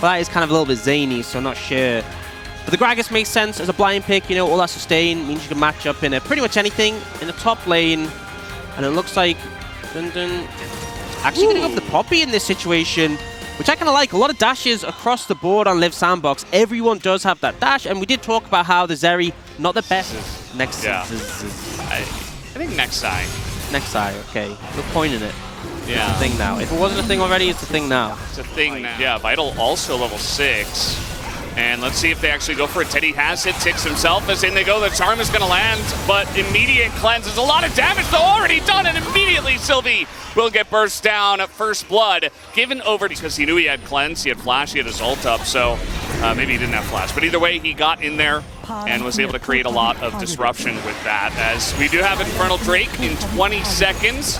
that is kind of a little bit zany, so I'm not sure. But the Gragas makes sense as a blind pick, you know, all that sustain means you can match up in pretty much anything in the top lane. And it looks like Dundun actually going to go for the Poppy in this situation, which I kind of like. A lot of dashes across the board on Liiv SANDBOX. Everyone does have that dash, and we did talk about how the Zeri, not the best. I think Nexi. Nexi, okay. We're pointing it. Yeah. It's a thing now. If it wasn't a thing already, it's a thing now. It's a thing now. Yeah, Vital also level 6. And let's see if they actually go for it. Teddy has hit 6 himself. As in they go, the charm is going to land, but immediate cleanse is a lot of damage though already done, and immediately Sylvie will get burst down at first blood, given over because he knew he had cleanse, he had flash, he had his ult up, so maybe he didn't have flash. But either way, he got in there and was able to create a lot of disruption with that, as we do have Infernal Drake in 20 seconds.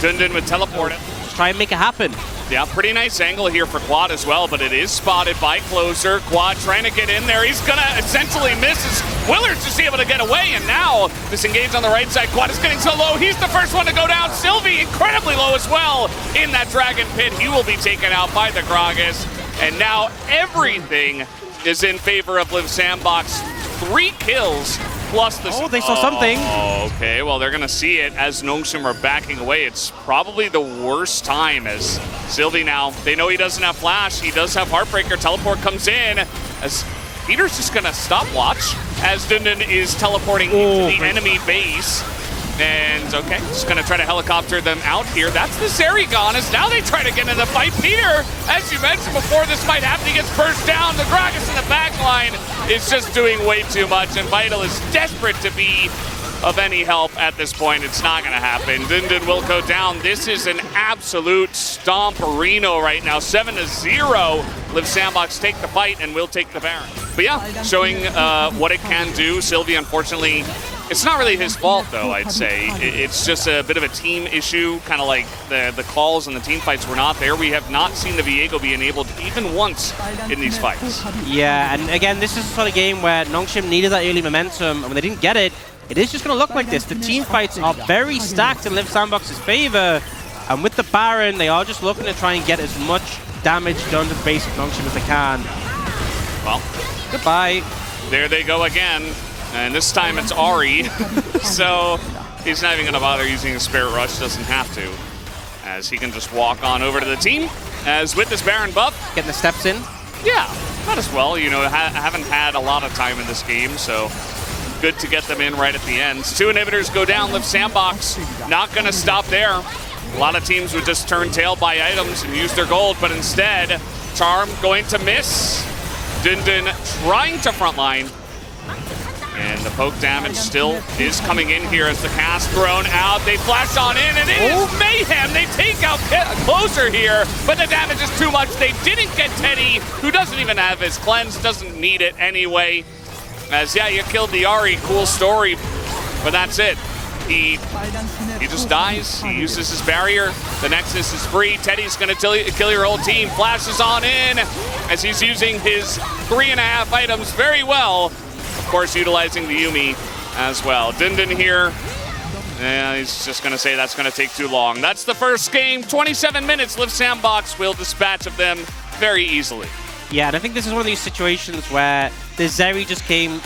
Dundun with teleport. Just try and make it happen. Yeah, pretty nice angle here for Quad as well, but it is spotted by Closer. Quad trying to get in there. He's going to essentially miss. Willard's just able to get away, and now disengage on the right side. Quad is getting so low. He's the first one to go down. Sylvie incredibly low as well in that Dragon Pit. He will be taken out by the Gragas, and now everything is in favor of Liiv SANDBOX. 3 kills. Plus the they saw something. Oh, okay. Well, they're going to see it as Nongshim are backing away. It's probably the worst time as Sylvie now. They know he doesn't have flash. He does have Heartbreaker. Teleport comes in as Peter's just going to stopwatch as Dundun is teleporting into the enemy base. And, okay, just going to try to helicopter them out here. That's the Zeri gone, as now they try to get in the fight. Peter, as you mentioned before, this might happen. He gets burst down. The Gragas in the back line is just doing way too much, and Vital is desperate to be of any help at this point. It's not going to happen. Dundun will go down. This is an absolute stomperino right now. 7-0. Liiv SANDBOX take the fight, and will take the Baron. But yeah, showing what it can do. Sylvie, unfortunately, it's not really his fault, though, I'd say. It's just a bit of a team issue, kind of like the calls and the team fights were not there. We have not seen the Viego be enabled even once in these fights. Yeah, and again, this is the sort of game where Nongshim needed that early momentum, and when they didn't get it, it is just going to look like this. The team fights are very stacked in Liiv SANDBOX's favor, and with the Baron, they are just looking to try and get as much damage done to the base of Nongshim as they can. Well, goodbye. There they go again. And this time it's Ari, so he's not even going to bother using a Spirit Rush, doesn't have to, as he can just walk on over to the team, as with this Baron buff. Getting the steps in? Yeah, might as well. You know, haven't had a lot of time in this game, so good to get them in right at the end. 2 inhibitors go down. Liiv SANDBOX not going to stop there. A lot of teams would just turn tail, buy items, and use their gold, but instead, Charm going to miss. Dundun trying to frontline. And the poke damage still is coming in here as the cast thrown out. They flash on in, and it is mayhem. They take out Closer here, but the damage is too much. They didn't get Teddy, who doesn't even have his cleanse, doesn't need it anyway. As, yeah, you killed the Ari, cool story, but that's it. He just dies. He uses his barrier. The Nexus is free. Teddy's going to kill your whole team. Flashes on in as he's using his 3.5 items very well. Of course, utilizing the Yuumi as well. Dundun here. He's just going to say that's going to take too long. That's the first game. 27 minutes. Liiv SANDBOX will dispatch of them very easily. Yeah, and I think this is one of these situations where the Zeri just became